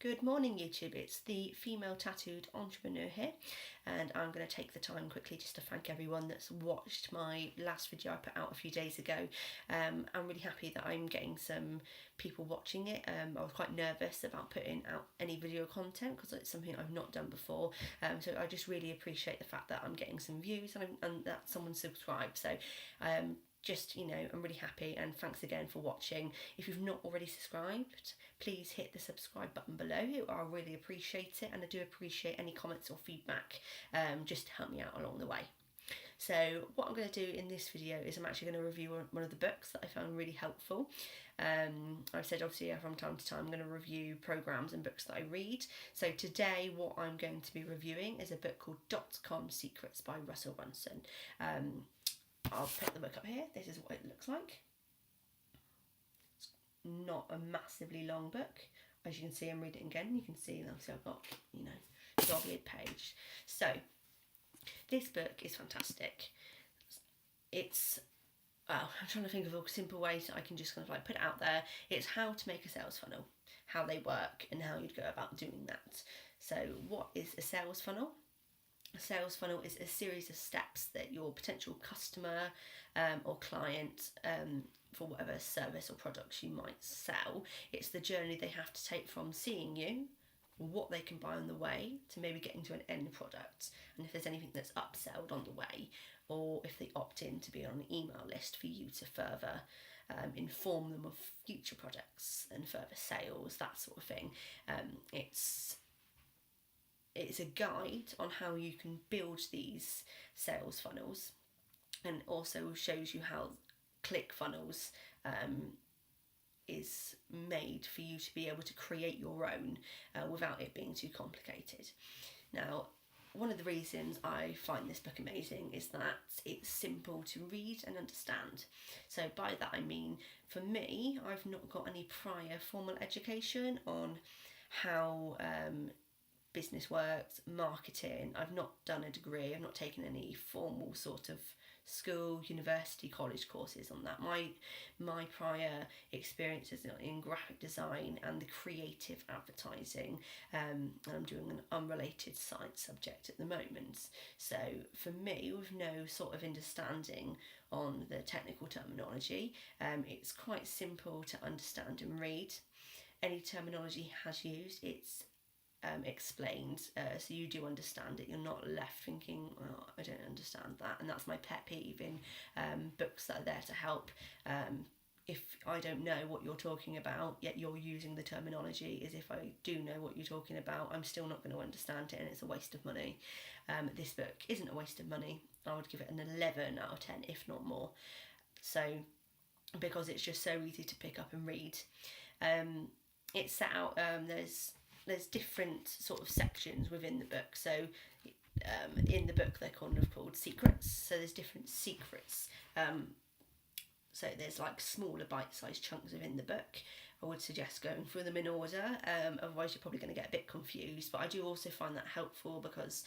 Good morning YouTube, it's the female tattooed entrepreneur here, and I'm going to take the time quickly just to thank everyone that's watched my last video I put out a few days ago. I'm really happy that I'm getting some people watching it. I was quite nervous about putting out any video content because it's something I've not done before, so I just really appreciate the fact that I'm getting some views and that someone subscribed. So I'm really happy, and thanks again for watching. If you've not already subscribed, please hit the subscribe button below. I really appreciate it, and I do appreciate any comments or feedback just to help me out along the way. So what I'm going to do in this video is I'm actually going to review one of the books that I found really helpful. I've said obviously from time to time I'm going to review programs and books that I read. So today what I'm going to be reviewing is a book called Dotcomsecrets by Russell Brunson. I'll put the book up here. This is what it looks like. It's not a massively long book. As you can see, I'm reading it again. You can see, obviously, I've got, dog-eared page. So, this book is fantastic. I'm trying to think of a simple way so I can just kind of like put it out there. It's how to make a sales funnel, how they work, and how you'd go about doing that. So, what is a sales funnel? A sales funnel is a series of steps that your potential customer or client, for whatever service or products you might sell, it's the journey they have to take from seeing you, what they can buy on the way, to maybe getting to an end product, and if there's anything that's upselled on the way, or if they opt in to be on an email list for you to further inform them of future products and further sales, that sort of thing. It's a guide on how you can build these sales funnels, and also shows you how ClickFunnels is made for you to be able to create your own without it being too complicated. Now, one of the reasons I find this book amazing is that it's simple to read and understand. So by that I mean, for me, I've not got any prior formal education on how business works, marketing. I've not done a degree, I've not taken any formal sort of school, university, college courses on that. My prior experiences in graphic design and the creative advertising, and I'm doing an unrelated side subject at the moment. So for me, with no sort of understanding on the technical terminology, it's quite simple to understand and read. Any terminology has used, it's explained, so you do understand it. You're not left thinking, oh, I don't understand that. And that's my pet peeve in books that are there to help. If I don't know what you're talking about, yet you're using the terminology as if I do know what you're talking about, I'm still not going to understand it, and it's a waste of money. This book isn't a waste of money. I would give it an 11 out of 10, if not more. So, because it's just so easy to pick up and read. It's set out, there's different sort of sections within the book. So in the book they're kind of called secrets. So there's different secrets. So there's like smaller bite-sized chunks within the book. I would suggest going through them in order, otherwise you're probably going to get a bit confused. But I do also find that helpful because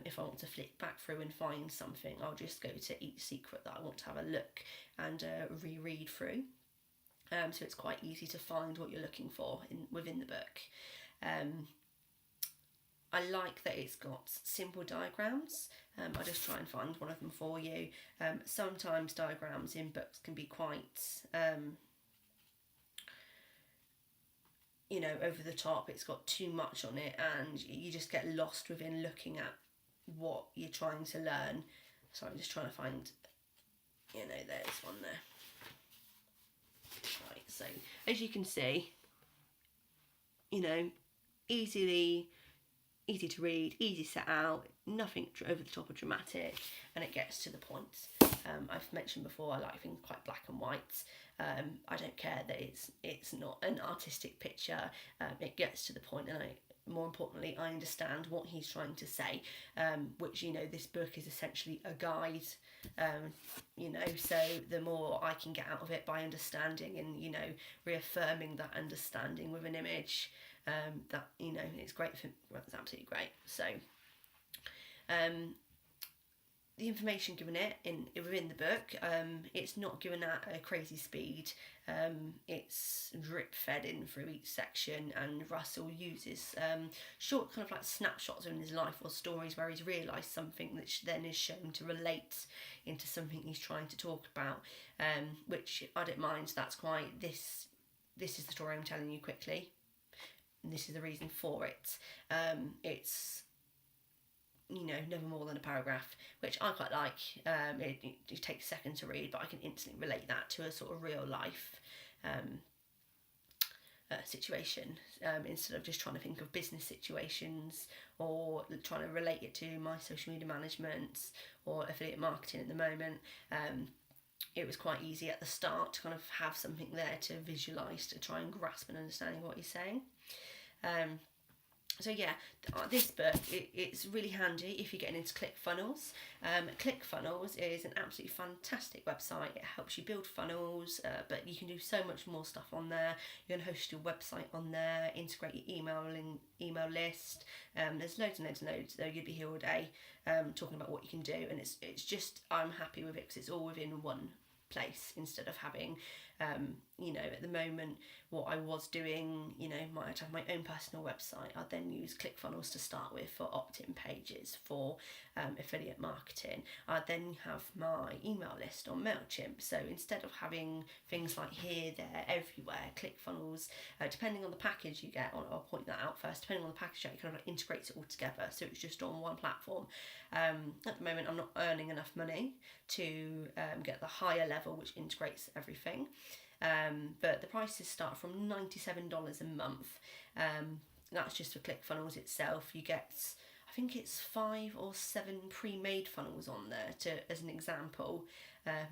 if I want to flick back through and find something, I'll just go to each secret that I want to have a look and reread through. So it's quite easy to find what you're looking for within the book. I like that it's got simple diagrams. I'll just try and find one of them for you. Sometimes diagrams in books can be quite, over the top. It's got too much on it, and you just get lost within looking at what you're trying to learn. So I'm just trying to find, there's one there. Right, so as you can see, easy to read, easy set out, nothing over the top or dramatic, and it gets to the point. I've mentioned before I like things quite black and white. I don't care that it's not an artistic picture. It gets to the point, and more importantly, I understand what he's trying to say, which, this book is essentially a guide, so the more I can get out of it by understanding and, reaffirming that understanding with an image, that, it's great it's absolutely great. So, the information given within the book, it's not given at a crazy speed. It's drip fed in through each section, and Russell uses short kind of like snapshots in his life or stories where he's realised something which then is shown to relate into something he's trying to talk about, which I don't mind. That's quite this is the story I'm telling you quickly, and this is the reason for it. It's never more than a paragraph, which I quite like. It takes a second to read, but I can instantly relate that to a sort of real life situation, instead of just trying to think of business situations or trying to relate it to my social media management or affiliate marketing at the moment. It was quite easy at the start to kind of have something there to visualise, to try and grasp and understanding what he's saying. So yeah, this book, it's really handy if you're getting into ClickFunnels. ClickFunnels is an absolutely fantastic website. It helps you build funnels, but you can do so much more stuff on there. You can host your website on there, integrate your email list. There's loads and loads and loads. You'd be here all day talking about what you can do, and it's just, I'm happy with it because it's all within one place instead of having at the moment what I was doing, I'd have my own personal website. I'd then use ClickFunnels to start with for opt-in pages, for affiliate marketing. I'd then have my email list on MailChimp. So instead of having things like here, there, everywhere, ClickFunnels, depending on the package you get, I'll point that out first, depending on the package you get, it kind of integrates it all together. So it's just on one platform. At the moment, I'm not earning enough money to get the higher level, which integrates everything. But the prices start from $97 a month. That's just for ClickFunnels itself. You get, I think it's 5 or 7 pre-made funnels on there as an example.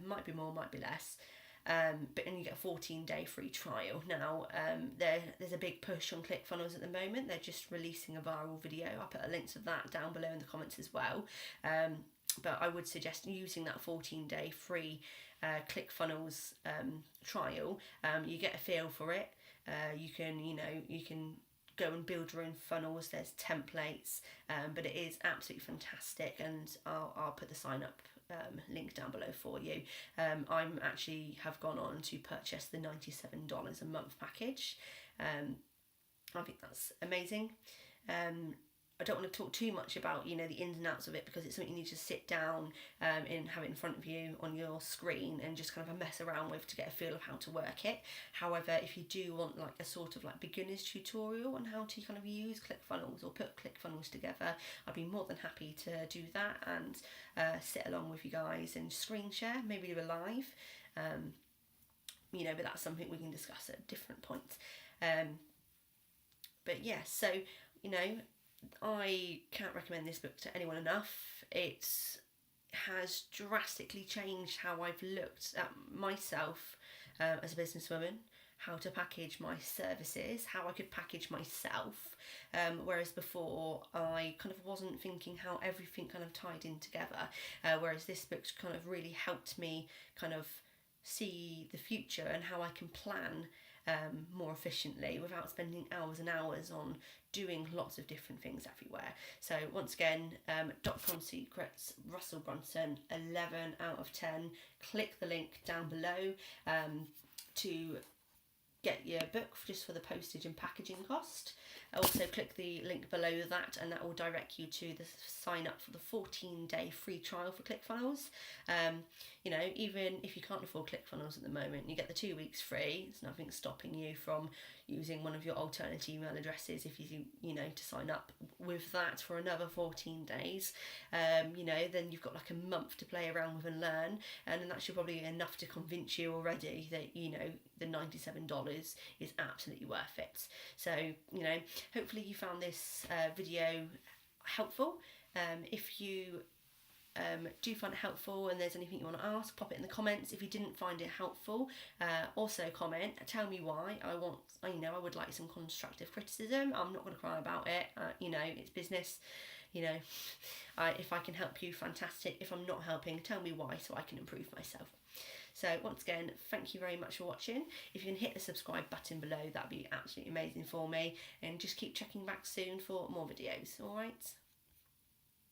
Might be more, might be less. But then you get a 14-day free trial. Now, there's a big push on ClickFunnels at the moment. They're just releasing a viral video. I'll put a link to that down below in the comments as well. But I would suggest using that 14-day free ClickFunnels trial. You get a feel for it. You can go and build your own funnels. There's templates, but it is absolutely fantastic, and I'll put the sign up link down below for you. I'm actually have gone on to purchase the $97 a month package. I think that's amazing. I don't want to talk too much about the ins and outs of it, because it's something you need to sit down and have it in front of you on your screen and just kind of mess around with to get a feel of how to work it. However, if you do want like a sort of like beginner's tutorial on how to kind of use ClickFunnels or put ClickFunnels together, I'd be more than happy to do that and sit along with you guys and screen share, maybe do a live. But that's something we can discuss at a different point. But yeah, so I can't recommend this book to anyone enough. It has drastically changed how I've looked at myself as a businesswoman, how to package my services, how I could package myself, whereas before I kind of wasn't thinking how everything kind of tied in together, whereas this book's kind of really helped me kind of see the future and how I can plan more efficiently without spending hours and hours on doing lots of different things everywhere. So once again, Dotcomsecrets, Russell Brunson, 11 out of 10. Click the link down below to get your book just for the postage and packaging cost. Also click the link below that, and that will direct you to the sign up for the 14-day free trial for ClickFunnels. Even if you can't afford ClickFunnels at the moment, you get the 2 weeks free. There's nothing stopping you from using one of your alternate email addresses if you to sign up with that for another 14 days. Then you've got like a month to play around with and learn, and then that should probably be enough to convince you already that the $97 is absolutely worth it. So hopefully you found this video helpful. If you do find it helpful and there's anything you want to ask, pop it in the comments. If you didn't find it helpful, also comment, tell me why. I would like some constructive criticism. I'm not going to cry about it. It's business. If I can help you, fantastic. If I'm not helping, tell me why so I can improve myself. So once again, thank you very much for watching. If you can hit the subscribe button below, that'd be absolutely amazing for me, and just keep checking back soon for more videos. All right.